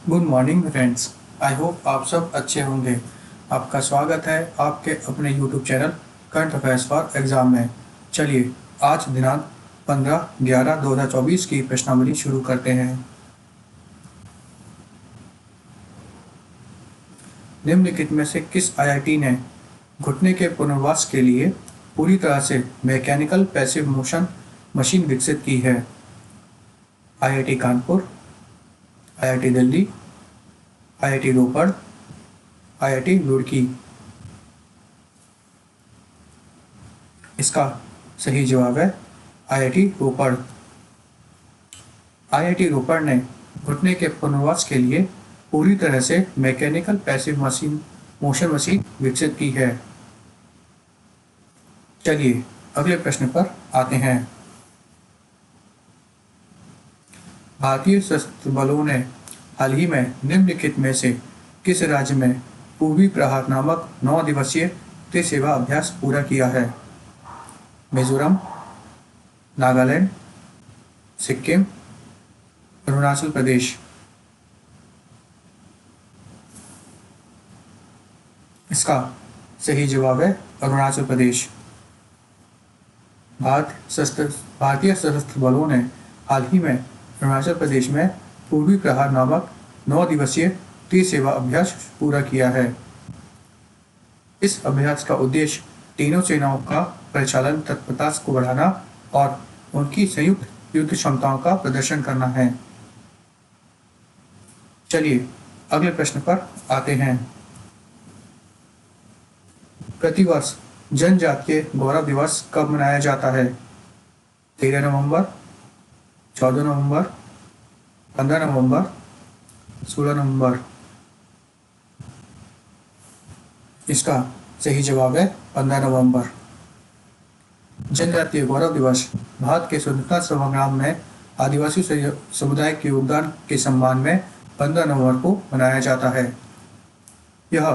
Good morning friends. I hope आप सब अच्छे होंगे। आपका स्वागत है आपके अपने YouTube channel current affairs for exam में। चलिए आज दिनांक 15/11/2024 की प्रश्नावली शुरू करते हैं। निम्नलिखित में से किस आईआईटी ने घुटने के पुनर्वास के लिए पूरी तरह से मैकेनिकल पैसिव मोशन मशीन विकसित की है? IIT Kanpur, IIT Delhi, IIT Ropar, IIT Roorkee. इसका सही जवाब है आईआईटी रोपड़। आईआईटी रोपड़ ने घुटने के पुनर्वास के लिए पूरी तरह से मैकेनिकल पैसिव मोशन मशीन विकसित की है। चलिए अगले प्रश्न पर आते हैं। भारतीय सशस्त्र बलों ने हाल ही में निम्नलिखित में से किस राज्य में पूर्वी प्रहार नामक 9 दिवसीय त्रिसेवा अभ्यास पूरा किया है? मिजोरम, नागालैंड, सिक्किम, अरुणाचल प्रदेश। इसका सही जवाब है अरुणाचल प्रदेश। भारतीय सशस्त्र बलों ने हाल ही में अरुणाचल प्रदेश में पूर्वी प्रहार नामक 9 दिवसीय त्रिसेवा अभ्यास पूरा किया है। इस अभ्यास का उद्देश्य तीनों सेनाओं का परिचालन तत्परता को बढ़ाना और उनकी संयुक्त युद्ध क्षमताओं का प्रदर्शन करना है। चलिए अगले प्रश्न पर आते हैं। प्रतिवर्ष जनजातीय गौरव दिवस कब मनाया जाता है? 13 नवंबर, 14 नवंबर, 15 नवंबर, 16 नवंबर। इसका सही जवाब है 15 नवंबर। जनजातीय गौरव दिवस भारत के स्वतंत्रता संग्राम में आदिवासी समुदाय के योगदान के सम्मान में 15 नवंबर को मनाया जाता है। यह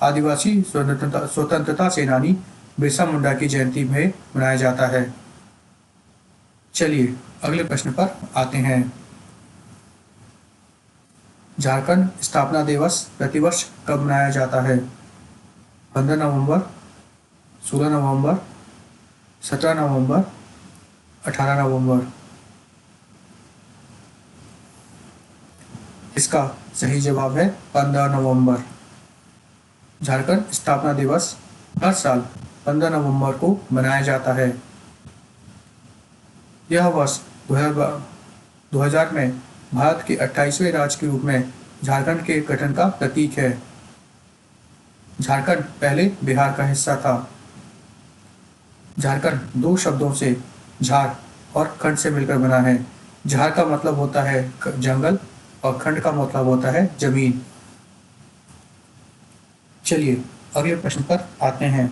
आदिवासी स्वतंत्रता सेनानी बिरसा मुंडा की जयंती में मनाया जाता है। चलिए अगले प्रश्न पर आते हैं। झारखंड स्थापना दिवस प्रतिवर्ष कब मनाया जाता है? 15 नवंबर, 16 नवंबर, 17 नवंबर, 18 नवंबर। इसका सही जवाब है 15 नवंबर। झारखंड स्थापना दिवस हर साल 15 नवंबर को मनाया जाता है। यह वर्ष 2000 में भारत के 28वें राज्य के रूप में झारखंड के गठन का प्रतीक है। झारखंड पहले बिहार का हिस्सा था। झारखंड 2 शब्दों से झार और खंड से मिलकर बना है। झार का मतलब होता है जंगल और खंड का मतलब होता है जमीन। चलिए अगले प्रश्न पर आते हैं।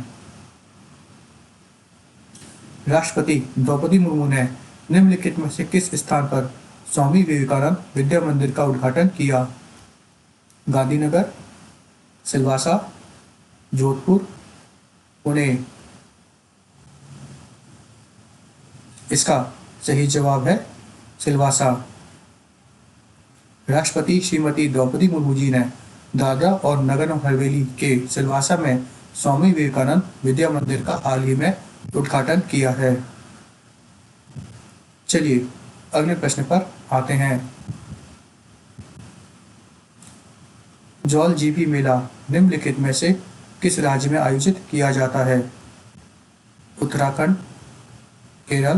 राष्ट्रपति द्रौपदी मुर्मू ने निम्नलिखित में से किस स्थान पर स्वामी विवेकानंद विद्या मंदिर का उद्घाटन किया? गांधीनगर, सिलवासा, जोधपुर, पुणे। इसका सही जवाब है सिलवासा। राष्ट्रपति श्रीमती द्रौपदी मुर्मू जी ने दादरा और नगर हवेली के सिलवासा में स्वामी विवेकानंद विद्या मंदिर का हाल ही में उद्घाटन किया है। चलिए अगले प्रश्न पर आते हैं। जॉल जीपी मेला निम्नलिखित में से किस राज्य में आयोजित किया जाता है? उत्तराखंड, केरल,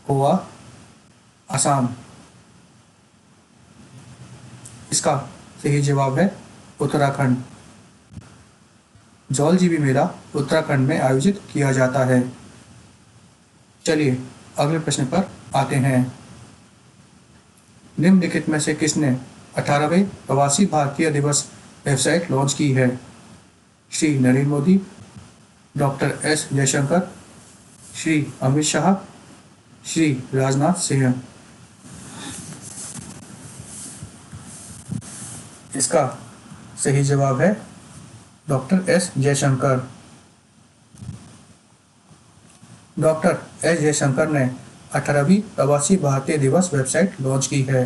गोवा, असम। इसका सही जवाब है उत्तराखंड। जॉल जीबी मेला उत्तराखंड में आयोजित किया जाता है। चलिए अगले प्रश्न पर आते हैं। निम्नलिखित में से किसने 18वें प्रवासी भारतीय दिवस वेबसाइट लॉन्च की है? Shri Narendra Modi, doctor S Jaishankar, Shri Amit Shah, Shri Rajnath Singh. इसका सही जवाब है doctor S Jaishankar. Doctor S Jaishankar ने 18वीं प्रवासी भारतीय दिवस वेबसाइट लॉन्च की है।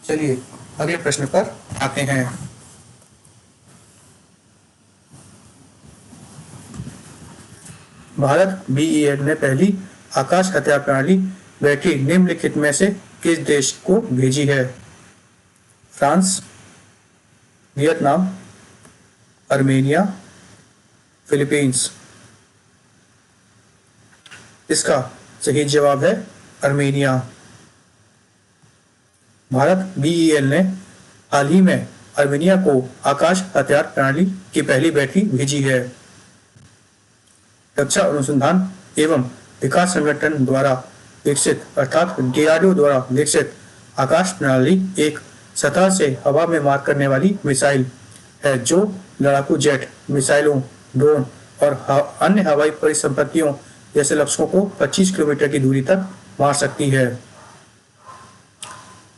चलिए अगले प्रश्न पर आते हैं। भारत BEL ने पहली आकाश हथियार प्रणाली बैटरी निम्नलिखित में से किस देश को भेजी है? France, Vietnam, Armenia, Philippines. इसका सही जवाब है अर्मेनिया। भारत BEL ने हाल ही में अर्मेनिया को आकाश हथियार प्रणाली की पहली बैटरी भेजी है। रक्षा अनुसंधान एवं विकास संगठन द्वारा विकसित अर्थात DRDO द्वारा विकसित आकाश प्रणाली एक सतह से हवा में मार करने वाली मिसाइल है जो लड़ाकू जेट, मिसाइलों, ड्रोन और अन्य हवाई परिसंपत्तियों जैसे लक्ष्यों को 25 किलोमीटर की दूरी तक मार सकती है।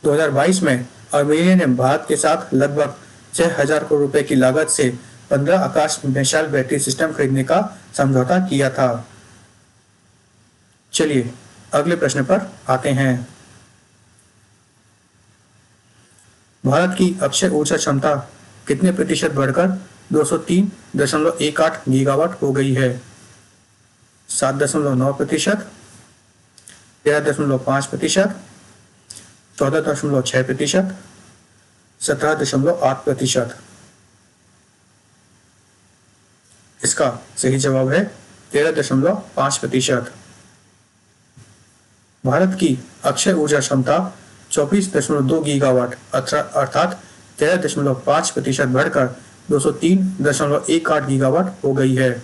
2022 में अर्मेनिया ने भारत के साथ लगभग 6,000 करोड़ रुपए की लागत से 15 आकाश मिसाइल बैटरी सिस्टम खरीदने का समझौता किया था। चलिए अगले प्रश्न पर आते हैं। भारत की अक्षय ऊर्जा क्षमता कितने प्रतिशत बढ़कर 203.18 गीगावाट हो गई है? 7.9%, 13.5%, 14.6%, 17.8%। इसका सही जवाब है 13.5%। भारत की अक्षय ऊर्जा क्षमता 24.2 गीगावाट अर्थात 13.5% बढ़कर 203.18 गीगावाट हो गई है।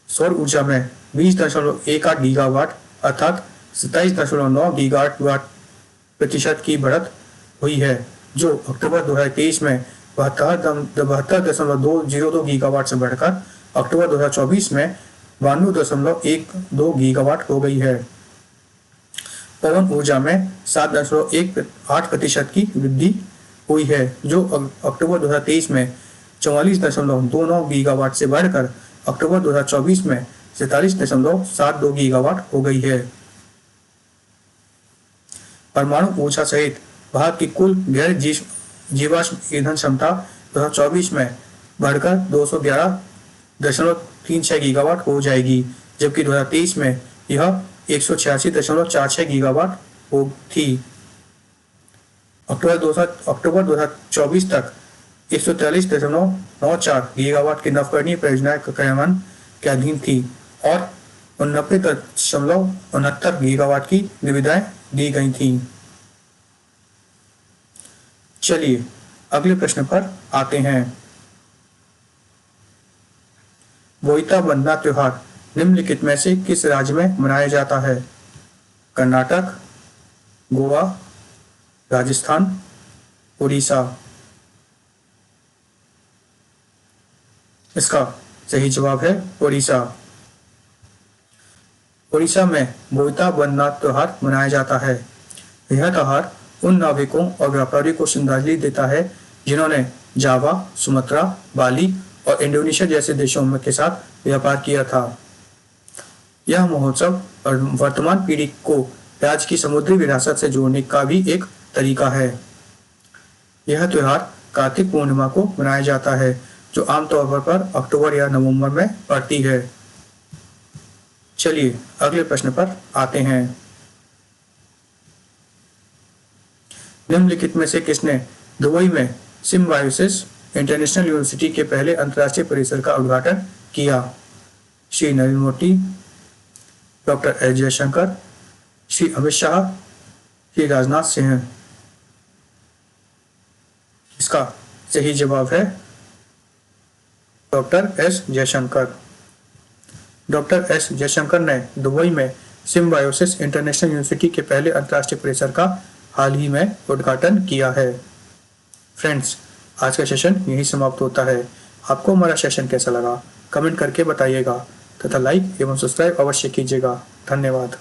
सौर ऊर्जा में 20.18 गीगावाट अर्थात 27.9 गीगावाट प्रतिशत की बढ़त हुई है जो अक्टूबर 2023 में 72.202 गीगावाट से बढ़कर अक्टूबर 2024 में 92.12 गीगावाट हो गई है। पवन ऊर्जा में 7.18% की वृद्धि हुई है जो अक्टूबर 2023 में 44.29 गीगावाट से बढ़कर अक्टूबर 2024 में 47.72 गीगावाट हो गई है। परमाणु ऊर्जा सहित भारत की कुल गैर जीवाश्म ईंधन क्षमता 2024 में बढ़कर 211.36 गीगावाट हो जाएगी जबकि 2023 में यह 186.46 गीगावाट हो थी। अक्टूबर 2024 तक 143.94 गीगावाट की नवकरणीय परियोजनाएं क्रियान्वयन के अधीन थी और 90.69 गीगावाट की निविदाएं दी गई थी। चलिए अगले प्रश्न पर आते हैं। बोईता बंदना त्योहार निम्नलिखित में से किस राज्य में मनाया जाता है? कर्नाटक, गोवा, राजस्थान, उड़ीसा। इसका सही जवाब है उड़ीसा। उड़ीसा में बोईता बंदना त्योहार मनाया जाता है। यह त्योहार उन नाविकों और व्यापारियों को श्रद्धांजलि देता है जिन्होंने जावा, सुमात्रा, बाली और इंडोनेशिया जैसे देशों के साथ व्यापार किया था। यह महोत्सव वर्तमान पीढ़ी को राज्य की समुद्री विरासत से जोड़ने का भी एक तरीका है। यह त्योहार कार्तिक पूर्णिमा को मनाया जाता है जो आमतौर पर अक्टूबर या नवंबर में पड़ती है। चलिए अगले प्रश्न पर आते हैं। निम्नलिखित में से किसने दुबई में सिम्बायोसिस इंटरनेशनल यूनिवर्सिटी के पहले अंतर्राष्ट्रीय परिसर का उद्घाटन किया? Shri Narendra Modi, doctor S Jaishankar, Shri Amit Shah, Shri Rajnath Singh. इसका सही जवाब है doctor S Jaishankar. Doctor S Jaishankar ने दुबई में सिम्बायोसिस इंटरनेशनल यूनिवर्सिटी के पहले अंतर्राष्ट्रीय परिसर का हाल ही में उद्घाटन किया है। फ्रेंड्स, आज का सेशन यही समाप्त होता है। आपको हमारा सेशन कैसा लगा कमेंट करके बताइएगा तथा लाइक एवं सब्सक्राइब अवश्य कीजिएगा। धन्यवाद।